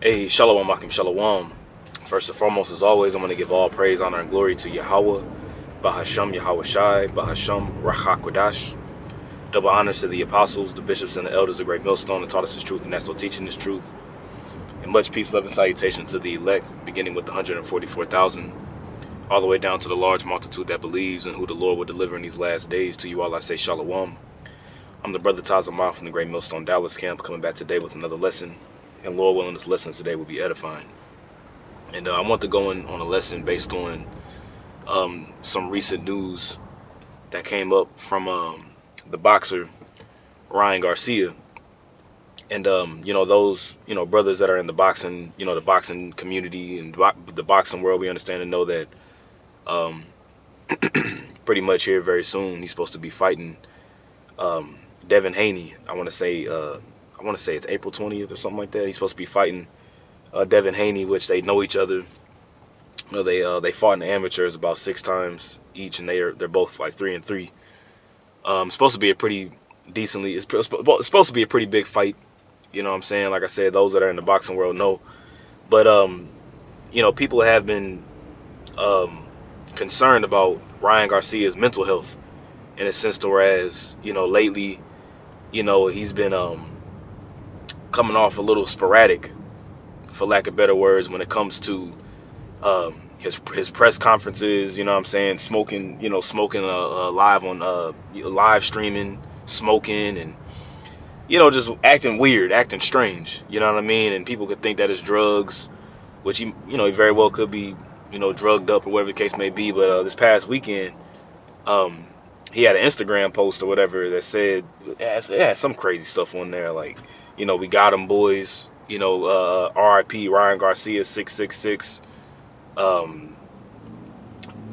Hey, Shalom, Akim Shalom. First and foremost, as always, I'm going to give all praise, honor, and glory to Yahweh, Bahasham Yahweh Shai, Bahasham Rachakwadash. Double honors to the apostles, the bishops, and the elders of Great Millstone that taught us His truth and that's still teaching His truth. And much peace, love, and salutation to the elect, beginning with the 144,000, all the way down to the large multitude that believes and who the Lord will deliver in these last days. To you all I say Shalom. I'm the brother Tazamah from the Great Millstone Dallas camp, coming back today with another lesson. And Lord willing, this lesson today will be edifying. And I want to go in on a lesson based on some recent news that came up from the boxer Ryan Garcia. And those brothers that are in the boxing community and the boxing world, we understand and know that pretty much here very soon he's supposed to be fighting Devin Haney. I want to say it's April 20th or something like that. He's supposed to be fighting Devin Haney, which they know each other. They fought in the amateurs about 6 times each, and they're both like 3-3. It's supposed to be a pretty decently. It's supposed to be a pretty big fight. You know what I'm saying? Like I said, those that are in the boxing world know. But people have been concerned about Ryan Garcia's mental health, in a sense to whereas lately, he's been coming off a little sporadic, for lack of better words, when it comes to his press conferences. You know what I'm saying? Smoking live on live streaming, smoking, and just acting weird, acting strange. You know what I mean? And people could think that it's drugs, which he very well could be drugged up or whatever the case may be. But this past weekend, he had an Instagram post or whatever that said it had some crazy stuff on there, like we got him, boys. R.I.P. Ryan Garcia 666.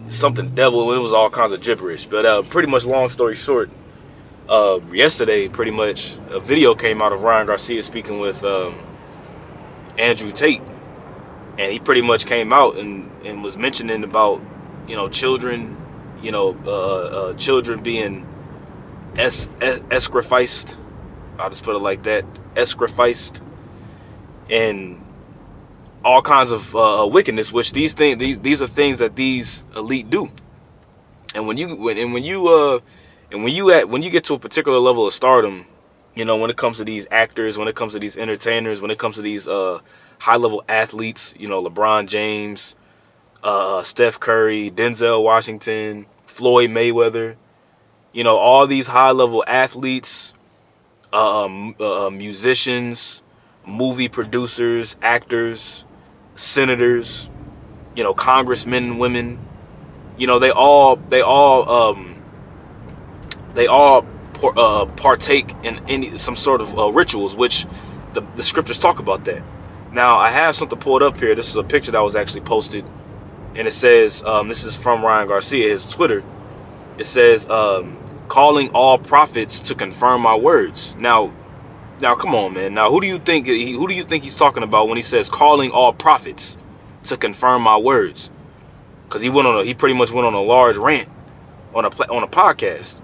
Something devil. It was all kinds of gibberish. But pretty much, long story short, yesterday, pretty much a video came out of Ryan Garcia speaking with Andrew Tate, and he pretty much came out and was mentioning about children, children being escrificed. I'll just put it like that, escrificed, and all kinds of wickedness, which these are things that these elite do. And when you get to a particular level of stardom, when it comes to these actors, when it comes to these entertainers, when it comes to these high level athletes, LeBron James, Steph Curry, Denzel Washington, Floyd Mayweather, all these high level athletes, musicians, movie producers, actors, senators, congressmen and women, they all partake in some sort of rituals, which the scriptures talk about that. Now, I have something pulled up here. This is a picture that was actually posted, and it says, this is from Ryan Garcia, his Twitter. It says, calling all prophets to confirm my words. Now, come on, man. Now, who do you think he's talking about when he says calling all prophets to confirm my words? Because he pretty much went on a large rant on a podcast.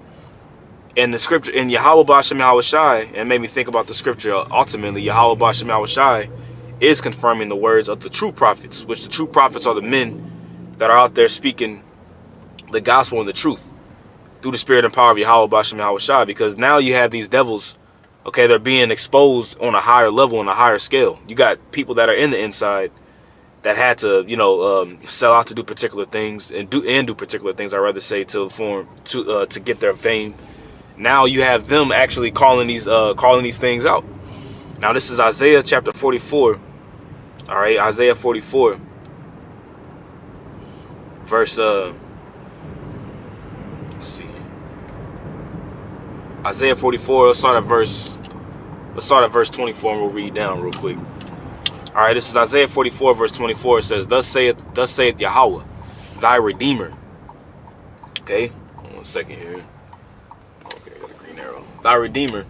And the scripture in Yahweh B'Shem Yahweh Shai, and made me think about the scripture. Ultimately, Yahweh B'Shem Yahweh Shai is confirming the words of the true prophets, which the true prophets are the men that are out there speaking the gospel and the truth through the spirit and power of Yahweh B'Shem Yahweh Shai. Because now you have these devils. Okay, they're being exposed on a higher level, on a higher scale. You got people that are in the inside that had to, sell out to do particular things and do particular things. I'd rather say to get their fame. Now you have them actually calling these things out. Now this is Isaiah chapter 44. All right, Isaiah 44, verse. Let's see. Isaiah 44. Let's start at verse 24, and we'll read down real quick. All right, this is Isaiah 44, verse 24. It says, "Thus saith Yahweh, thy Redeemer." Okay, 1 second here. Okay, I got a green arrow. Thy Redeemer.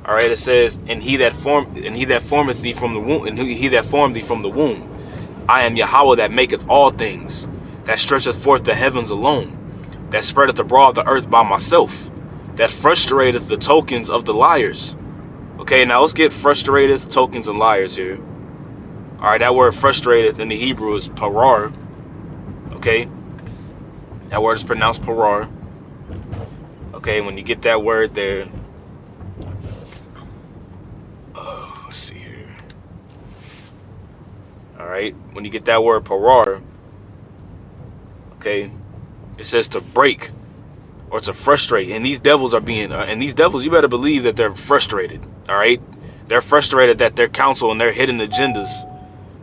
All right, it says, "And he that formeth thee from the womb, and he that formed thee from the womb. I am Yahweh that maketh all things, that stretcheth forth the heavens alone, that spreadeth abroad the earth by myself, that frustrateth the tokens of the liars." Okay, now let's get frustrated tokens and liars here. All right, that word frustrated in the Hebrew is parar. Okay, that word is pronounced parar. Okay, when you get that word there, let's see here. All right, when you get that word parar, okay, it says to break or to frustrate. And these devils are being, and these devils, you better believe that they're frustrated. All right, they're frustrated that their counsel and their hidden agendas,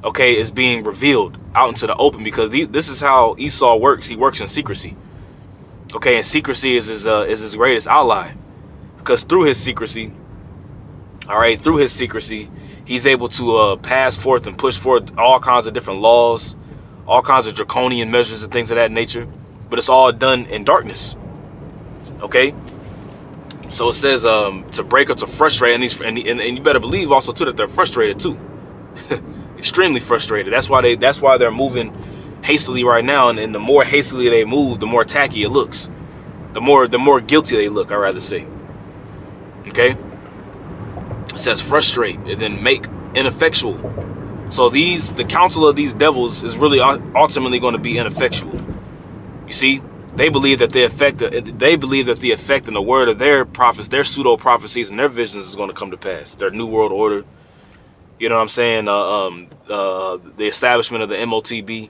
okay, is being revealed out into the open, because this is how Esau works. He works in secrecy. Okay, and secrecy is his greatest ally, because through his secrecy, all right, through his secrecy, he's able to pass forth and push forth all kinds of different laws, all kinds of draconian measures and things of that nature. But it's all done in darkness. Okay, so it says to break or to frustrate, and you better believe also too that they're frustrated too, extremely frustrated. That's why they're moving hastily right now, and the more hastily they move, the more tacky it looks, the more guilty they look, I'd rather say. Okay, it says frustrate and then make ineffectual. So the counsel of these devils is really ultimately going to be ineffectual. You see, they believe that the effect and the word of their prophets, their pseudo prophecies and their visions is going to come to pass. Their new world order, you know what I'm saying? The establishment of the MOTB.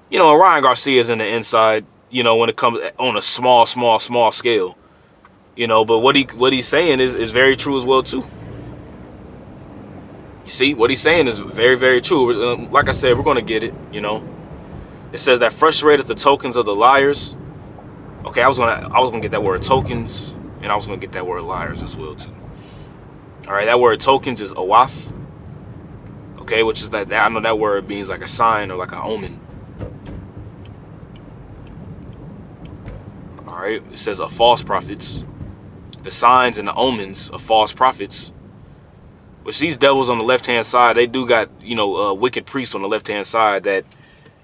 You know, Ryan Garcia is in the inside, you know, when it comes on a small scale, you know, but what he's saying is very true as well too. You see, what he's saying is very, very true. Like I said, we're going to get it, you know. It says that frustrated the tokens of the liars. Okay, I was gonna get that word tokens, and I was gonna get that word liars as well too. All right, that word tokens is awath. Okay, which is that I know that word means like a sign or like an omen. All right, it says of false prophets, the signs and the omens of false prophets. Which these devils on the left hand side, they do got, you know, wicked priests on the left hand side that,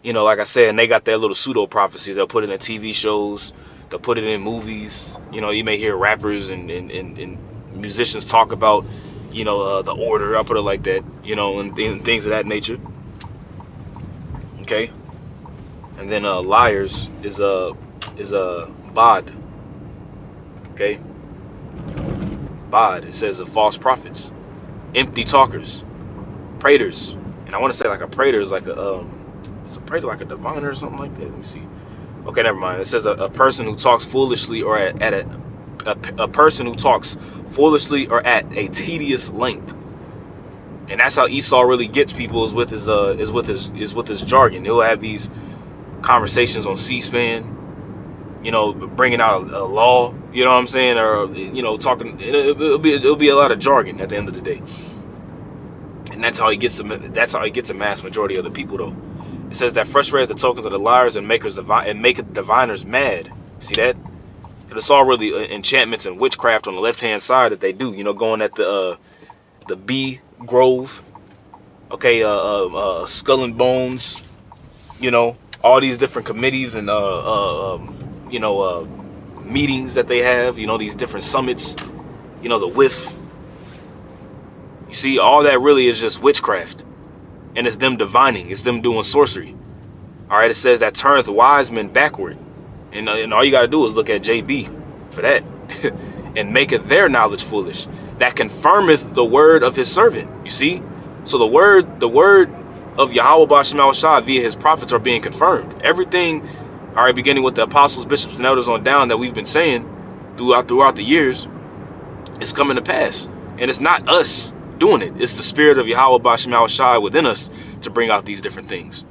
you know, like I said, and they got their little pseudo prophecies. They'll put it in TV shows, they'll put it in movies. You know, you may hear rappers and musicians talk about, you know, the order. I'll put it like that, you know, and things of that nature. Okay, and then liars is bod. Okay, bod. It says of false prophets, empty talkers, praters, and I want to say like a prater is like it's a prater like a diviner or something like that. Let me see. Okay, never mind. It says a person who talks foolishly or at a person who talks foolishly or at a tedious length. And that's how Esau really gets people, is with his jargon. He'll have these conversations on C-SPAN, you know, bringing out a law, you know what I'm saying, or, you know, talking. It'll be a lot of jargon at the end of the day. And that's how he gets a mass majority of the people, though. It says that frustrated the tokens of the liars and maketh diviners mad. See that? And it's all really enchantments and witchcraft on the left hand side that they do. You know, going at the bee grove. Okay, skull and bones. You know, all these different committees and you know, meetings that they have. You know, these different summits. You know, the whiff. You see, all that really is just witchcraft. And it's them divining. It's them doing sorcery. All right, it says that turneth wise men backward. And all you got to do is look at JB for that. And maketh their knowledge foolish. That confirmeth the word of his servant. You see? So the word of Yahweh Ba'Shem Shah via his prophets are being confirmed. Everything, all right, beginning with the apostles, bishops, and elders on down that we've been saying throughout the years, is coming to pass. And it's not us doing it. It's the spirit of Yahweh Ba'Shem Shai within us to bring out these different things.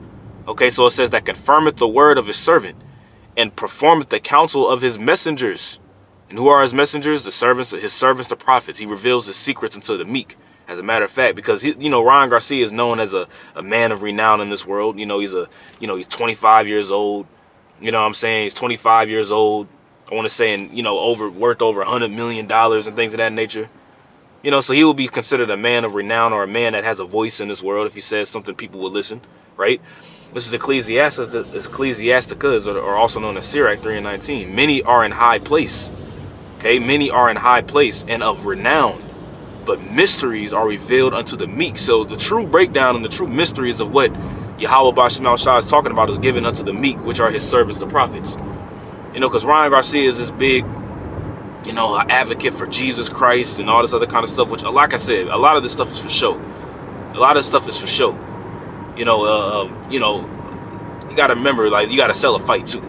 Okay, so it says that confirmeth the word of his servant and performeth the counsel of his messengers. And who are his messengers? His servants, the prophets. He reveals his secrets unto the meek. As a matter of fact, because you know, Ryan Garcia is known as a man of renown in this world. You know, he's 25 years old. You know what I'm saying? He's 25 years old. I want to say, and, you know, worth over $100 million and things of that nature. You know, so he will be considered a man of renown, or a man that has a voice in this world. If he says something, people will listen, right? This is Ecclesiasticus, or also known as Sirach 3:19. Many are in high place. Okay, many are in high place and of renown. but mysteries are revealed unto the meek. So the true breakdown and the true mysteries of what Yahweh Bashim Shah is talking about is given unto the meek, which are his servants, the prophets. You know, because Ryan Garcia is this big, you know, advocate for Jesus Christ and all this other kind of stuff, which, like I said, a lot of this stuff is for show. A lot of this stuff is for show. You know, you got to remember, like, you got to sell a fight too.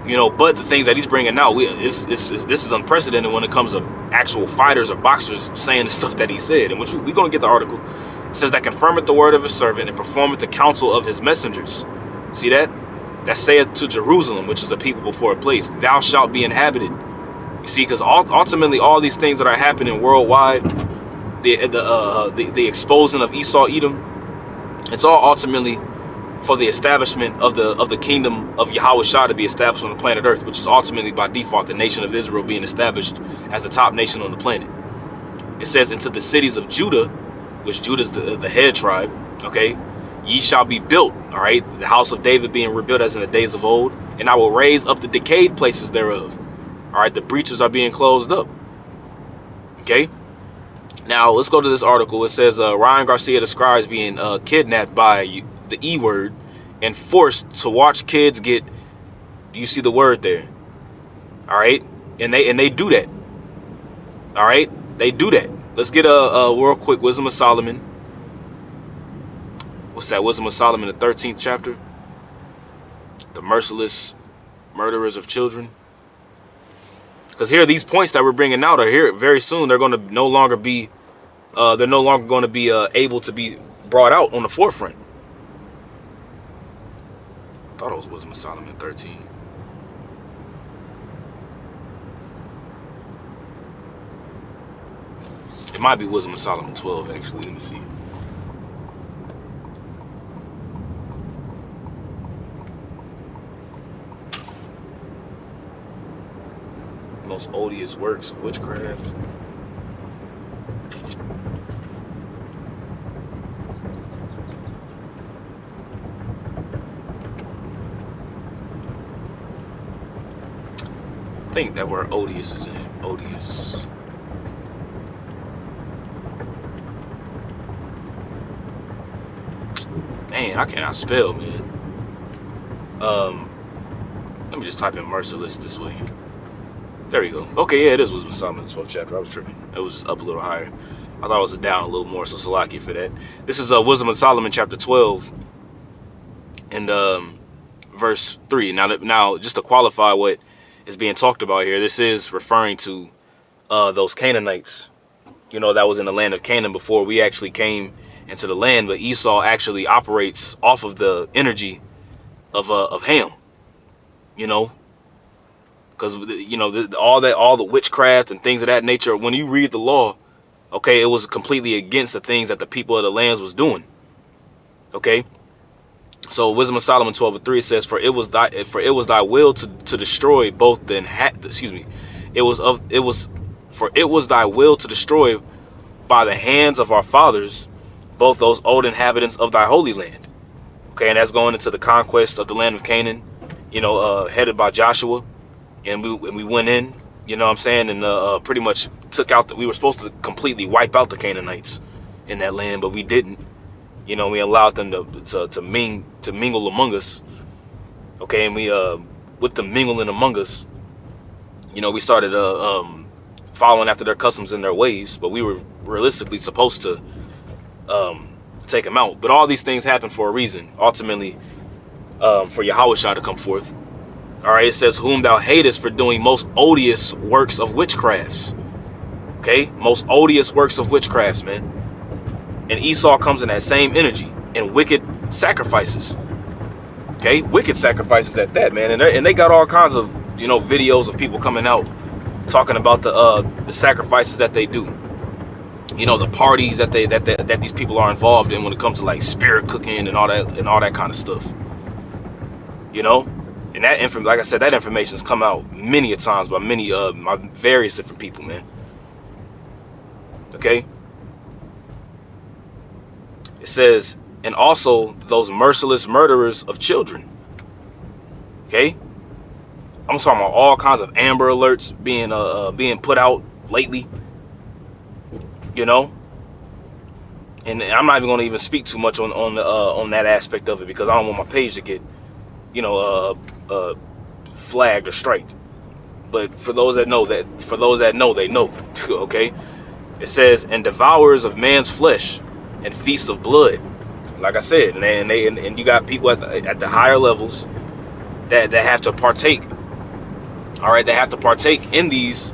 You know, but the things that he's bringing out, this is unprecedented when it comes to actual fighters or boxers saying the stuff that he said. And we're going to get the article. It says that confirmeth the word of his servant and performeth the counsel of his messengers. See that? That saith to Jerusalem, which is a people before a place, thou shalt be inhabited. You see, because ultimately all these things that are happening worldwide, the exposing of Esau, Edom, it's all ultimately for the establishment of the kingdom of Yahweh Shah to be established on the planet Earth, which is ultimately by default the nation of Israel being established as the top nation on the planet. It says, into the cities of Judah, which Judah is the head tribe, okay, ye shall be built, all right, the house of David being rebuilt as in the days of old, and I will raise up the decayed places thereof. All right, the breaches are being closed up. Okay, now let's go to this article. It says Ryan Garcia describes being kidnapped by the E word and forced to watch kids get, you see the word there, all right, and they do that. All right, they do that. Let's get a real quick Wisdom of Solomon. What's that? Wisdom of Solomon, the 13th chapter. The merciless murderers of children. Because here, these points that we're bringing out are here very soon. They're going to no longer be, able to be brought out on the forefront. I thought it was Wisdom of Solomon 13. It might be Wisdom of Solomon 12, actually. Let me see. Most odious works of witchcraft. I think that word odious is in odious. Man, I cannot spell, man. Let me just type in merciless this way. There we go. Okay, yeah, it is Wisdom of Solomon, the 12th chapter. I was tripping. It was just up a little higher. I thought it was down a little more, so Salaki for that. This is Wisdom of Solomon, chapter 12, and verse 3. Now, just to qualify what is being talked about here, this is referring to those Canaanites, you know, that was in the land of Canaan before we actually came into the land. But Esau actually operates off of the energy of Ham, you know. Because, you know, all the witchcraft and things of that nature, when you read the law, okay, it was completely against the things that the people of the lands was doing. Okay. So Wisdom of Solomon 12:3 says, for it was thy will to destroy both the it was thy will to destroy by the hands of our fathers both those old inhabitants of thy holy land. Okay, and that's going into the conquest of the land of Canaan, you know, headed by Joshua. And we went in, you know what I'm saying, and pretty much took out we were supposed to completely wipe out the Canaanites in that land, but we didn't. You know, we allowed them to mingle among us. Okay, and we with them mingling among us, you know, we started following after their customs and their ways, but we were realistically supposed to take them out. But all these things happen for a reason, ultimately, for Yahweh Shah to come forth. All right, it says, whom thou hatest for doing most odious works of witchcrafts. Okay, most odious works of witchcrafts, man. And Esau comes in that same energy and wicked sacrifices. Okay, wicked sacrifices at that, man. And they got all kinds of, you know, videos of people coming out talking about the sacrifices that they do. You know, the parties that these people are involved in when it comes to like spirit cooking and all that kind of stuff. You know. And that like I said, that information's come out many a times by many my various different people, man. Okay. It says, and also those merciless murderers of children. Okay. I'm talking about all kinds of Amber Alerts being put out lately. you know. And I'm not even going to even speak too much on that aspect of it, because I don't want my page to get, you know, flagged or striked. But for those that know, they know. Okay, it says, and devourers of man's flesh and feast of blood. Like I said, and you got people at the higher levels that have to partake. All right, they have to partake in these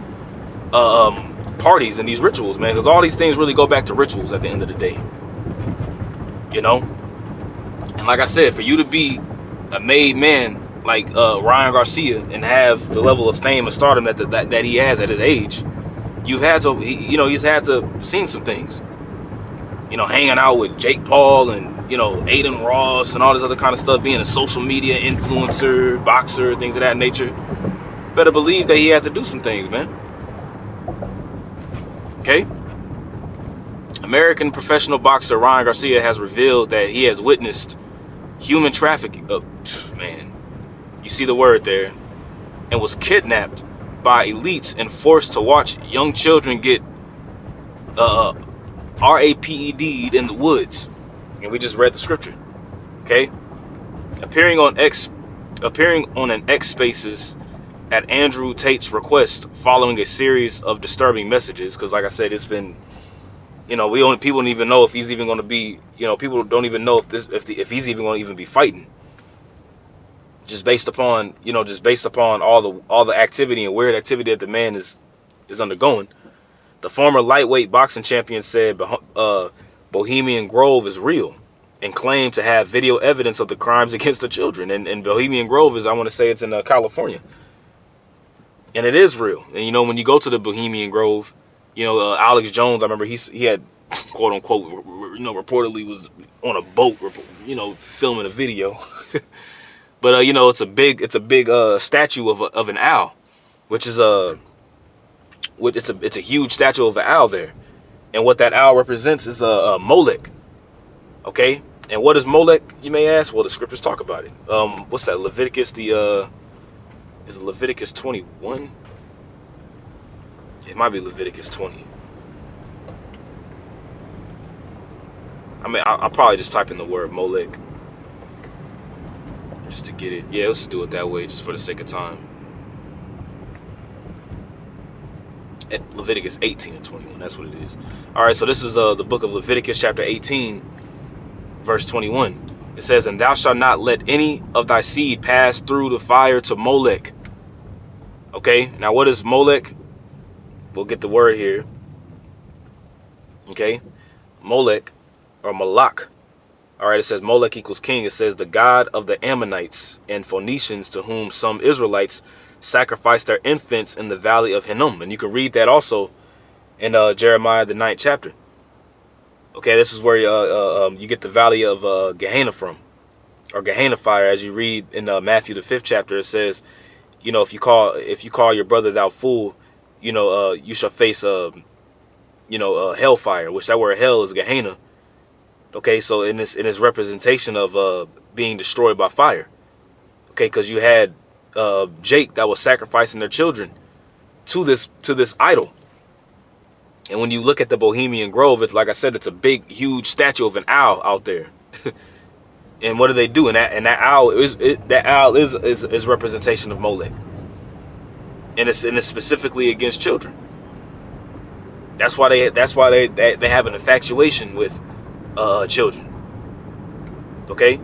parties and these rituals, man, because all these things really go back to rituals at the end of the day, you know. And like I said, for you to be a made man like Ryan Garcia and have the level of fame and stardom that he has at his age, he's had to seen some things, you know, hanging out with Jake Paul and, you know, Aiden Ross and all this other kind of stuff, being a social media influencer, boxer, things of that nature. Better believe that he had to do some things, man. Okay? American professional boxer Ryan Garcia has revealed that he has witnessed human trafficking. Oh, man, you see the word there. And was kidnapped by elites and forced to watch young children get RAPED'd in the woods. And we just read the scripture. Okay? Appearing on an X Spaces at Andrew Tate's request, following a series of disturbing messages, because like I said, it's been, you know, people don't even know if he's even going to be, you know, people don't even know if he's even going to even be fighting, just based upon all the activity and weird activity that the man is undergoing. The former lightweight boxing champion said Bohemian Grove is real, and claimed to have video evidence of the crimes against the children. And Bohemian Grove is, I want to say, it's in California. And it is real. And, you know, when you go to the Bohemian Grove, you know, Alex Jones, I remember he had, quote unquote, you know, reportedly was on a boat, you know, filming a video. But, you know, it's a big statue of an owl, which is it's a huge statue of an owl there. And what that owl represents is a Molech. Okay? And what is Molech, you may ask? Well, the scriptures talk about it. What's that? Leviticus, is it Leviticus 21? It might be Leviticus 20. I mean, I'll probably just type in the word Molech just to get it. Yeah, let's do it that way, just for the sake of time. At Leviticus 18 and 21, that's what it is. All right, so this is the book of Leviticus, chapter 18, verse 21. It says, and thou shalt not let any of thy seed pass through the fire to Molech. Okay, now what is Molech? We'll get the word here. Okay, Molech or Malak. All right, it says Molech equals king. It says the god of the Ammonites and Phoenicians, to whom some Israelites sacrificed their infants in the valley of Hinnom. And you can read that also in Jeremiah, the 9th chapter. Okay, this is where you get the valley of Gehenna from, or Gehenna fire, as you read in Matthew, the 5th chapter. It says, you know, if you call your brother thou fool, you know, you shall face hellfire, which that word hell is Gehenna. Okay, so in this representation of being destroyed by fire. Okay, because you had Jake that was sacrificing their children to this idol. And when you look at the Bohemian Grove, it's like I said, it's a big, huge statue of an owl out there. And what do they do? And that owl is representation of Molech. And it's specifically against children. That's why they have an infatuation with children. Okay?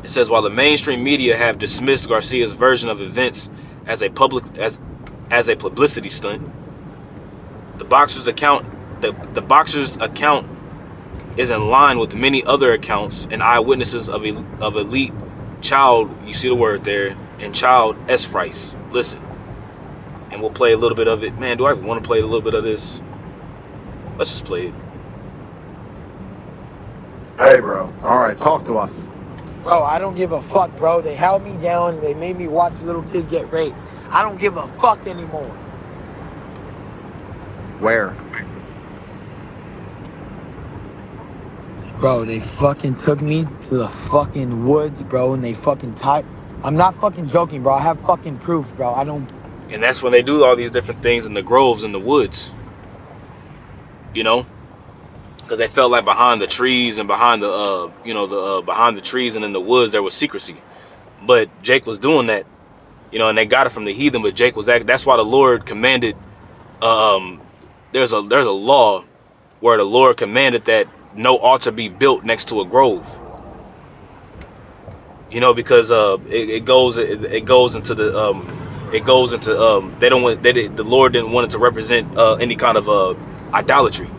It says, while the mainstream media have dismissed Garcia's version of events as a publicity stunt, the boxer's account is in line with many other accounts and eyewitnesses of elite child, you see the word there, and child esphrice. Listen, and we'll play a little bit of it. Man, do I want to play a little bit of this? Let's just play it. Hey, bro. All right, talk to us. Bro, I don't give a fuck, bro. They held me down. They made me watch little kids get raped. I don't give a fuck anymore. Where? Bro, they fucking took me to the fucking woods, bro, and they fucking tied. I'm not fucking joking, bro. I have fucking proof, bro. I don't. And that's when they do all these different things in the groves, in the woods. you know, because they felt like behind the trees and behind the behind the trees and in the woods there was secrecy. But Jake was doing that, you know, and they got it from the heathen. But Jake was that's why the Lord commanded. There's a law where the Lord commanded that no altar be built next to a grove. You know, because it goes into they don't want the Lord didn't want it to represent any kind of idolatry.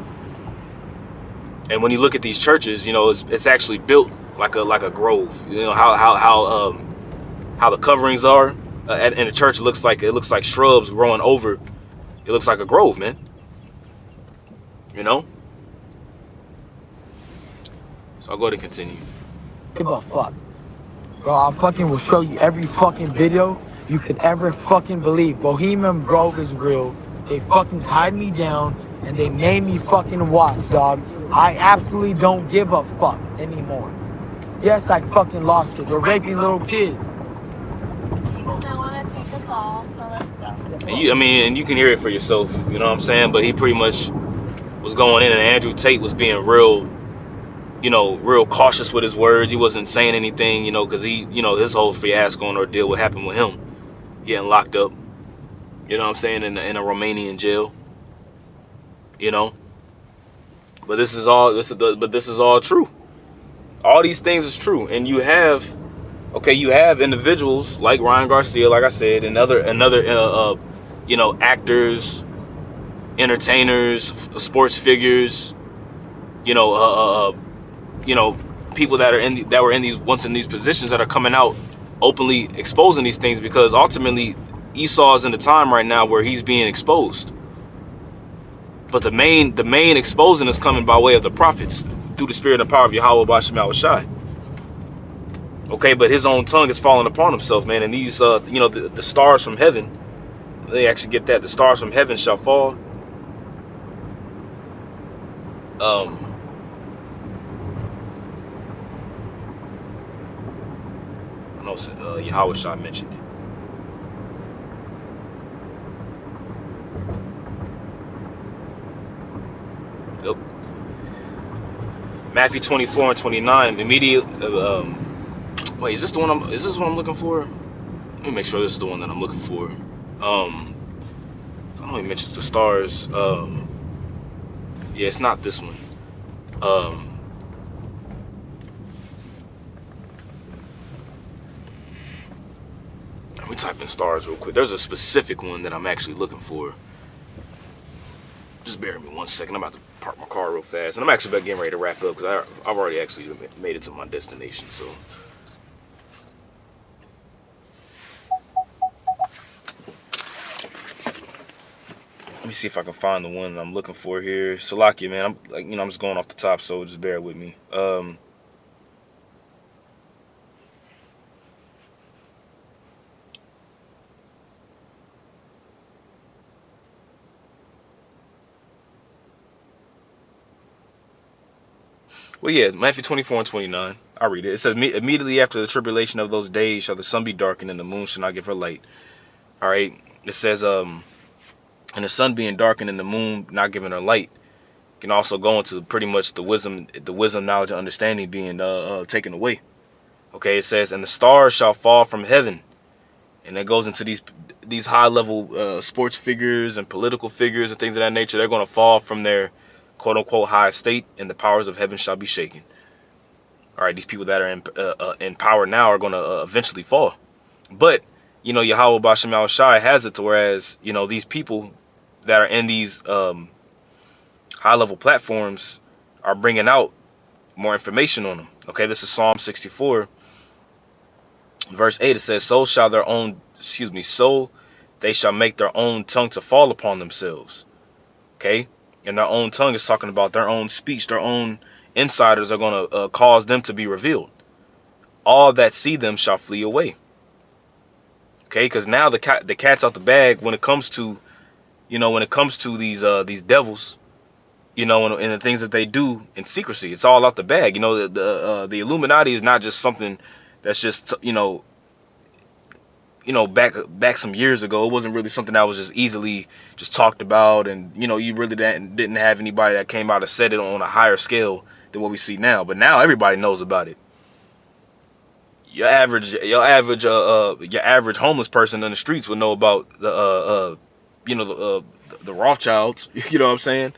And when you look at these churches, you know, it's actually built like a grove. You know how the coverings are in the church. It looks like shrubs growing over. It looks like a grove, man. You know. So I'll go ahead and continue. Give a fuck. Bro, I fucking will show you every fucking video you could ever fucking believe. Bohemian Grove is real. They fucking tied me down and they made me fucking watch, dog. I absolutely don't give a fuck anymore. Yes, I fucking lost it. They're raping little kids. Because I want to take us all, so let's go. And you can hear it for yourself. You know what I'm saying? But he pretty much was going in, and Andrew Tate was being real, you know, real cautious with his words. He wasn't saying anything, you know, because his whole fiasco and ordeal, what happened with him getting locked up, you know what I'm saying, in a Romanian jail, you know. But this is all true. All these things is true, and you have individuals like Ryan Garcia, like I said, and other actors, entertainers, sports figures, people that were once in these positions that are coming out openly exposing these things, because ultimately Esau is in the time right now where he's being exposed. But the main exposing is coming by way of the prophets through the spirit and power of Yahweh Bashem Yahushai. Okay, but his own tongue is falling upon himself, man. And these, the stars from heaven, they actually get that. The stars from heaven shall fall. I know Yahushua mentioned it. Yep. Matthew 24 and 29. Immediate. Wait, is this what I'm looking for? Let me make sure this is the one that I'm looking for. I know he mentions the stars. Yeah, it's not this one. Let me type in stars real quick. There's a specific one that I'm actually looking for. Just bear with me 1 second. I'm about to park my car real fast. And I'm actually about getting ready to wrap up because I've already actually made it to my destination. So. Let me see if I can find the one that I'm looking for here. Salakia, man. I'm just going off the top, so just bear with me. Well, yeah, Matthew 24 and 29. I'll read it. It says, immediately after the tribulation of those days shall the sun be darkened and the moon shall not give her light. All right. It says, and the sun being darkened and the moon not giving her light, can also go into pretty much the wisdom, knowledge, and understanding being taken away. Okay, it says, and the stars shall fall from heaven. And it goes into these high-level sports figures and political figures and things of that nature. They're going to fall from their quote-unquote high estate, and the powers of heaven shall be shaken. All right, these people that are in power now are going to eventually fall. But, Yahweh Bashem Yahushai has it to whereas, these people that are in these high-level platforms are bringing out more information on them. Okay, this is Psalm 64, verse 8. It says, so they shall make their own tongue to fall upon themselves. Okay, and their own tongue is talking about their own speech. Their own insiders are going to cause them to be revealed. All that see them shall flee away. Okay, because now the cat's out the bag when it comes to, these devils, and the things that they do in secrecy. It's all out the bag. The Illuminati is not just something that's just, you know, back some years ago, it wasn't really something that was just easily just talked about, and you know, you really didn't have anybody that came out and said it on a higher scale than what we see now. But now everybody knows about it. Your average homeless person in the streets would know about the you know, the Rothschilds. You know what I'm saying?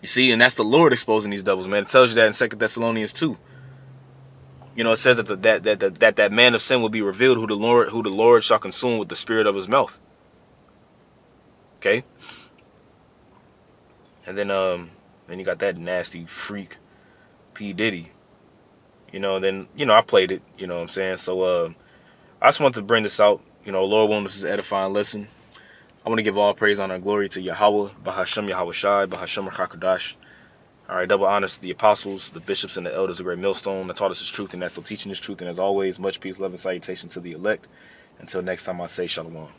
You see, and that's the Lord exposing these devils, man. It tells you that in 2 Thessalonians 2. You know, it says that that man of sin will be revealed, who the Lord shall consume with the spirit of his mouth. Okay? And then you got that nasty freak P. Diddy. You know, then, you know, I played it, you know what I'm saying? So I just wanted to bring this out. You know, Lord willing, this is edifying lesson. I want to give all praise, honor, and glory to Yahweh, Bahashem Yahweh Shai, Bahashem Rakakadash. All right, double honors to the apostles, the bishops, and the elders of Great Millstone that taught us his truth and that's still teaching his truth. And as always, much peace, love, and salutation to the elect. Until next time, I say shalom.